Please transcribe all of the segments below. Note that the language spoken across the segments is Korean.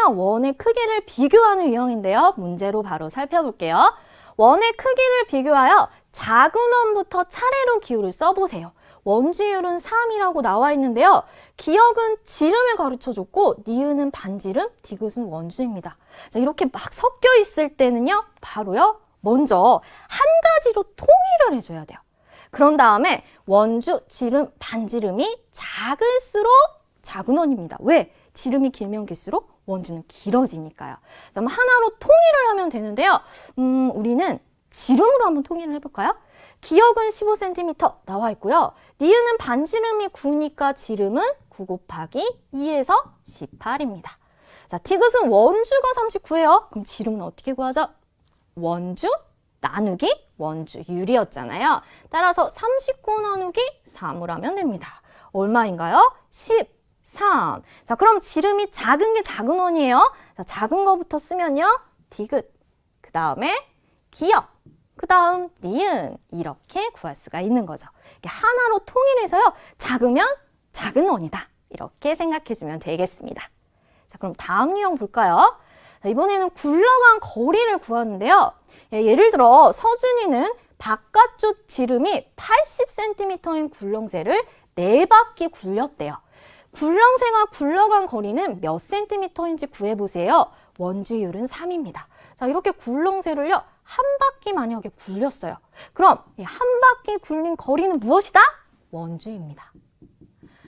이번에는요, 원의 크기를 비교하는 유형인데요. 문제로 바로 살펴볼게요. 원의 크기를 비교하여 작은 원부터 차례로 기호를 써보세요. 원주율은 3이라고 나와 있는데요. 기역은 지름을 가르쳐줬고 니은은 반지름, 디귿은 원주입니다. 자, 이렇게 막 섞여 있을 때는요. 바로요. 먼저 한 가지로 통일을 해줘야 돼요. 그런 다음에 원주, 지름, 반지름이 작을수록 작은 원입니다. 왜? 지름이 길면 길수록 원주는 길어지니까요. 그럼 하나로 통일을 하면 되는데요. 우리는 지름으로 한번 통일을 해볼까요? 기역은 15cm 나와 있고요. 니은은 반지름이 9니까 지름은 9 곱하기 2에서 18입니다. 자, 디귿은 원주가 39예요. 그럼 지름은 어떻게 구하죠? 원주 나누기 원주율이었잖아요. 따라서 39 나누기 3으로 하면 됩니다. 얼마인가요? 13. 자, 그럼 지름이 작은 게 작은 원이에요. 자, 작은 거부터 쓰면요. 디귿, 그 다음에 기역, 그 다음 니은 이렇게 구할 수가 있는 거죠. 이게 하나로 통일해서요. 작으면 작은 원이다. 이렇게 생각해주면 되겠습니다. 자, 그럼 다음 유형 볼까요? 자, 이번에는 굴러간 거리를 구하는데요. 예를 들어 서준이는 바깥쪽 지름이 80cm인 굴렁쇠를 4바퀴 굴렸대요. 굴렁쇠가 굴러간 거리는 몇 cm인지 구해보세요. 원주율은 3입니다. 자, 이렇게 굴렁쇠를요. 한 바퀴 만약에 굴렸어요. 그럼 이 한 바퀴 굴린 거리는 무엇이다? 원주입니다.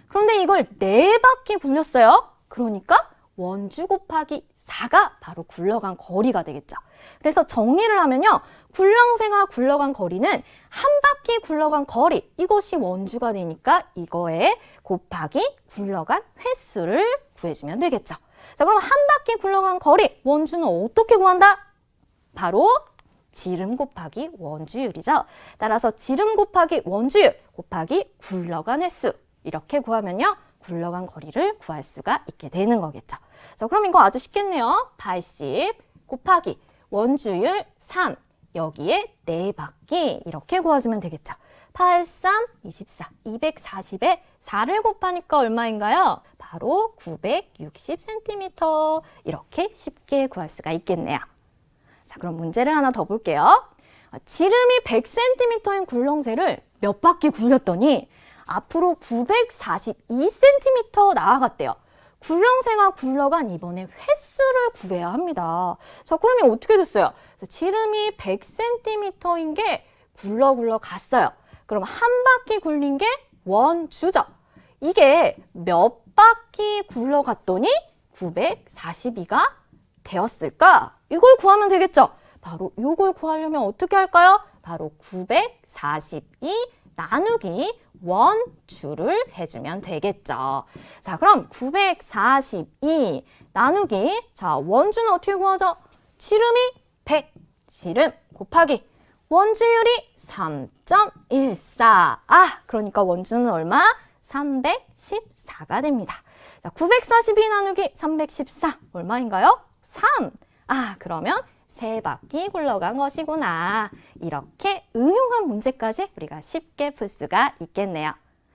그런데 이걸 4바퀴 굴렸어요. 그러니까 원주 곱하기 4가 바로 굴러간 거리가 되겠죠. 그래서 정리를 하면요. 굴렁쇠가 굴러간 거리는 한 바퀴 굴러간 거리, 이것이 원주가 되니까 이거에 곱하기 굴러간 횟수를 구해주면 되겠죠. 자, 그럼 한 바퀴 굴러간 거리, 원주는 어떻게 구한다? 바로 지름 곱하기 원주율이죠. 따라서 지름 곱하기 원주율 곱하기 굴러간 횟수, 이렇게 구하면요. 굴러간 거리를 구할 수가 있게 되는 거겠죠. 자, 그럼 이거 아주 쉽겠네요. 80 곱하기 원주율 3, 여기에 4바퀴 이렇게 구해주면 되겠죠. 8, 3, 24, 240에 4를 곱하니까 얼마인가요? 바로 960cm. 이렇게 쉽게 구할 수가 있겠네요. 자, 그럼 문제를 하나 더 볼게요. 지름이 100cm인 굴렁쇠를 몇 바퀴 굴렸더니 앞으로 942cm 나아갔대요. 굴렁쇠가 굴러간 이번에 횟수를 구해야 합니다. 자, 그러면 어떻게 됐어요? 지름이 100cm인 게 굴러 갔어요. 그럼 한 바퀴 굴린 게 원주죠. 이게 몇 바퀴 굴러갔더니 942가 되었을까? 이걸 구하면 되겠죠? 바로 이걸 구하려면 어떻게 할까요? 바로 942 나누기 원주를 해주면 되겠죠. 자, 그럼 942 나누기, 자, 원주는 어떻게 구하죠? 지름이 100, 지름 곱하기 원주율이 3.14. 그러니까 원주는 얼마? 314가 됩니다. 자, 942 나누기 314 얼마인가요? 3. 그러면 3바퀴 굴러간 것이구나. 이렇게 응용한 문제까지 우리가 쉽게 풀 수가 있겠네요.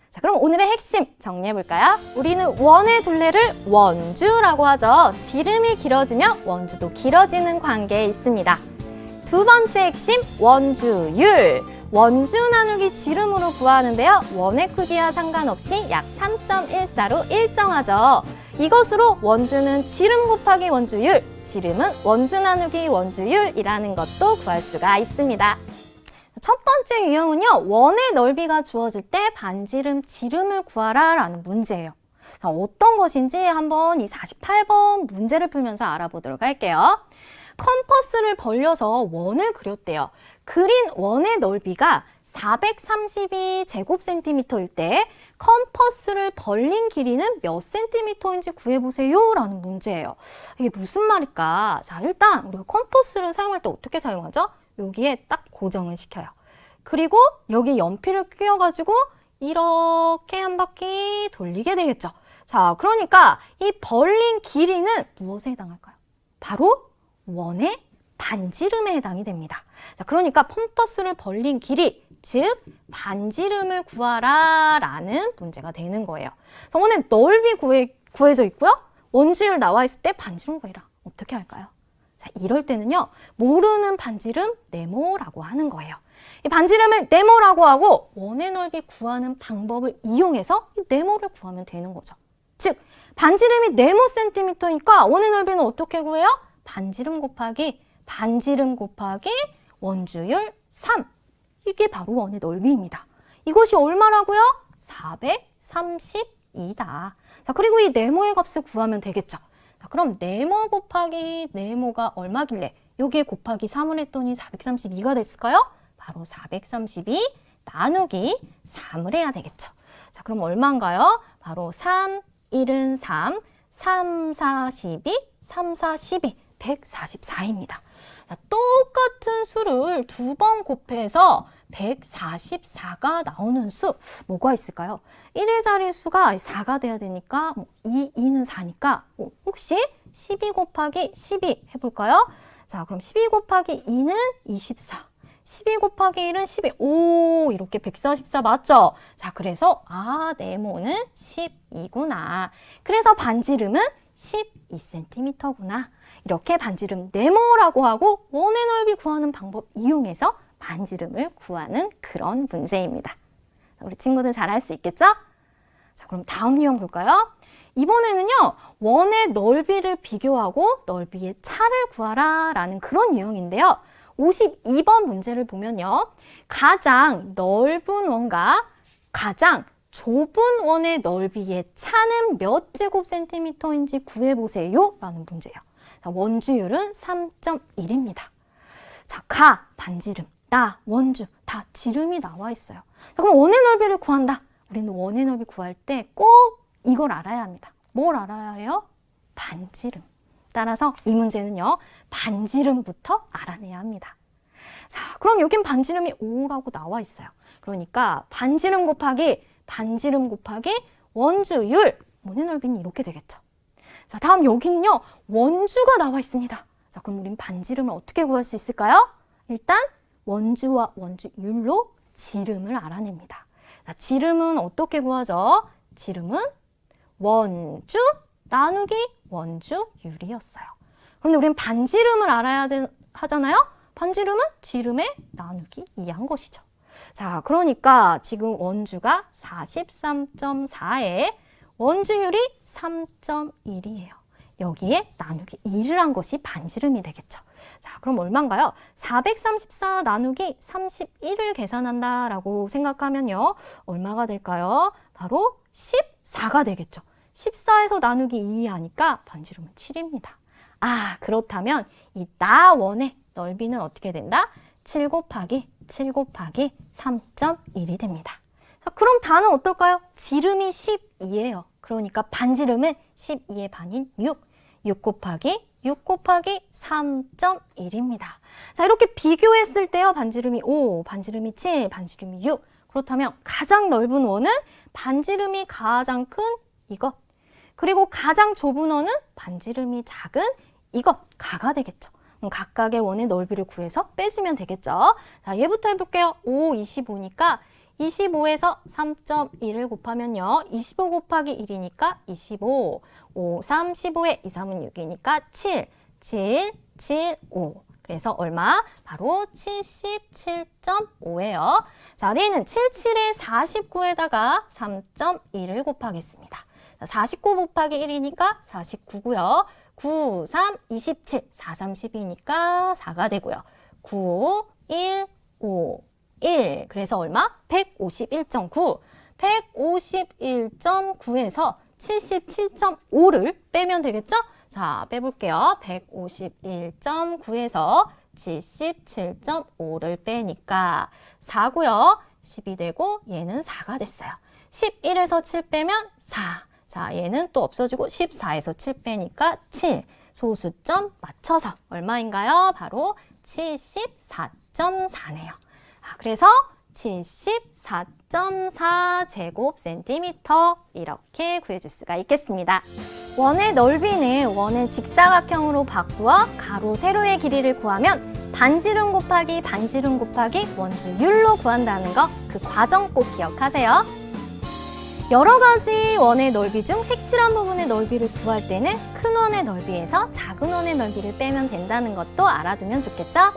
자, 그럼 오늘의 핵심 정리해볼까요? 우리는 원의 둘레를 원주라고 하죠. 지름이 길어지면 원주도 길어지는 관계에 있습니다. 두 번째 핵심, 원주율. 원주 나누기 지름으로 구하는데요. 원의 크기와 상관없이 약 3.14로 일정하죠. 이것으로 원주는 지름 곱하기 원주율, 지름은 원주 나누기 원주율이라는 것도 구할 수가 있습니다. 첫 번째 유형은요. 원의 넓이가 주어질 때 반지름, 지름을 구하라 라는 문제예요. 자, 어떤 것인지 한번 이 48번 문제를 풀면서 알아보도록 할게요. 컴퍼스를 벌려서 원을 그렸대요. 그린 원의 넓이가 432제곱센티미터일 때 컴퍼스를 벌린 길이는 몇 센티미터인지 구해보세요 라는 문제예요. 이게 무슨 말일까? 자, 일단 우리가 컴퍼스를 사용할 때 어떻게 사용하죠? 여기에 딱 고정을 시켜요. 그리고 여기 연필을 끼워가지고 이렇게 한 바퀴 돌리게 되겠죠. 자, 그러니까 이 벌린 길이는 무엇에 해당할까요? 바로 원의 반지름에 해당이 됩니다. 자, 그러니까 컴퍼스를 벌린 길이, 즉 반지름을 구하라 라는 문제가 되는 거예요. 원의 넓이 구해져 있고요. 원주율 나와 있을 때 반지름 구해라. 어떻게 할까요? 자, 이럴 때는요, 모르는 반지름 네모라고 하는 거예요. 이 반지름을 네모라고 하고 원의 넓이 구하는 방법을 이용해서 이 네모를 구하면 되는 거죠. 즉, 반지름이 네모 센티미터니까 원의 넓이는 어떻게 구해요? 반지름 곱하기 원주율 3. 이게 바로 원의 넓이입니다. 이것이 얼마라고요? 432다. 자, 그리고 이 네모의 값을 구하면 되겠죠. 자, 그럼 네모 곱하기 네모가 얼마길래 여기에 곱하기 3을 했더니 432가 됐을까요? 바로 432 나누기 3을 해야 되겠죠. 자, 그럼 얼마인가요? 바로 3, 1은 3, 3, 4, 12, 3, 4, 12, 144입니다. 자, 똑같은 수를 두 번 곱해서 144가 나오는 수, 뭐가 있을까요? 1의 자릿수가 4가 돼야 되니까 2는 4니까 혹시 12 곱하기 12 해볼까요? 자, 그럼 12 곱하기 2는 24. 12 곱하기 1은 12. 오, 이렇게 144 맞죠? 자, 그래서 네모는 12구나. 그래서 반지름은 12cm구나. 이렇게 반지름 네모라고 하고 원의 넓이 구하는 방법 이용해서 반지름을 구하는 그런 문제입니다. 우리 친구들 잘 할 수 있겠죠? 자, 그럼 다음 유형 볼까요? 이번에는요, 원의 넓이를 비교하고 넓이의 차를 구하라 라는 그런 유형인데요. 52번 문제를 보면요. 가장 넓은 원과 가장 좁은 원의 넓이의 차는 몇 제곱센티미터인지 구해보세요 라는 문제예요. 자, 원주율은 3.1입니다. 자, 가, 반지름, 나, 원주, 다 지름이 나와 있어요. 자, 그럼 원의 넓이를 구한다. 우리는 원의 넓이 구할 때 꼭 이걸 알아야 합니다. 뭘 알아야 해요? 반지름. 따라서 이 문제는요, 반지름부터 알아내야 합니다. 자, 그럼 여긴 반지름이 5라고 나와 있어요. 그러니까 반지름 곱하기 원주율, 원의 넓이는 이렇게 되겠죠. 자, 다음 여기는요, 원주가 나와 있습니다. 자, 그럼 우린 반지름을 어떻게 구할 수 있을까요? 일단 원주와 원주율로 지름을 알아냅니다. 자, 지름은 어떻게 구하죠? 지름은 원주 나누기 원주율이었어요. 그런데 우린 반지름을 알아야 하잖아요? 반지름은 지름의 나누기 2한 것이죠. 자, 그러니까 지금 원주가 43.4에 원주율이 3.1이에요. 여기에 나누기 2를 한 것이 반지름이 되겠죠. 자, 그럼 얼마인가요? 434 나누기 31을 계산한다라고 생각하면요. 얼마가 될까요? 바로 14가 되겠죠. 14에서 나누기 2 하니까 반지름은 7입니다. 그렇다면 이 나원의 넓이는 어떻게 된다? 7 곱하기 3.1이 됩니다. 자, 그럼 다는 어떨까요? 지름이 12예요. 그러니까 반지름은 12의 반인 6. 6 곱하기 3.1입니다. 자, 이렇게 비교했을 때요. 반지름이 5, 반지름이 7, 반지름이 6. 그렇다면 가장 넓은 원은 반지름이 가장 큰 이것. 그리고 가장 좁은 원은 반지름이 작은 이것. 가가 되겠죠. 그럼 각각의 원의 넓이를 구해서 빼주면 되겠죠. 자, 얘부터 해볼게요. 5, 25니까 25에서 3.1을 곱하면요. 25 곱하기 1이니까 25. 5, 3, 15에 2, 3은 6이니까 7. 7, 7, 5. 그래서 얼마? 바로 77.5예요. 자, 내는 77에 49에다가 3.1을 곱하겠습니다. 자, 49 곱하기 1이니까 49고요. 9, 3, 27. 4, 32니까 4가 되고요. 9, 1, 5. 1. 그래서 얼마? 151.9. 151.9에서 77.5를 빼면 되겠죠? 자, 빼볼게요. 151.9에서 77.5를 빼니까 4고요. 10이 되고 얘는 4가 됐어요. 11에서 7 빼면 4. 자, 얘는 또 없어지고 14에서 7 빼니까 7. 소수점 맞춰서 얼마인가요? 바로 74.4네요. 그래서 74.4 제곱센티미터 이렇게 구해줄 수가 있겠습니다. 원의 넓이는 원의 직사각형으로 바꾸어 가로, 세로의 길이를 구하면 반지름 곱하기 원주율로 구한다는 거, 그 과정 꼭 기억하세요. 여러 가지 원의 넓이 중 색칠한 부분의 넓이를 구할 때는 큰 원의 넓이에서 작은 원의 넓이를 빼면 된다는 것도 알아두면 좋겠죠?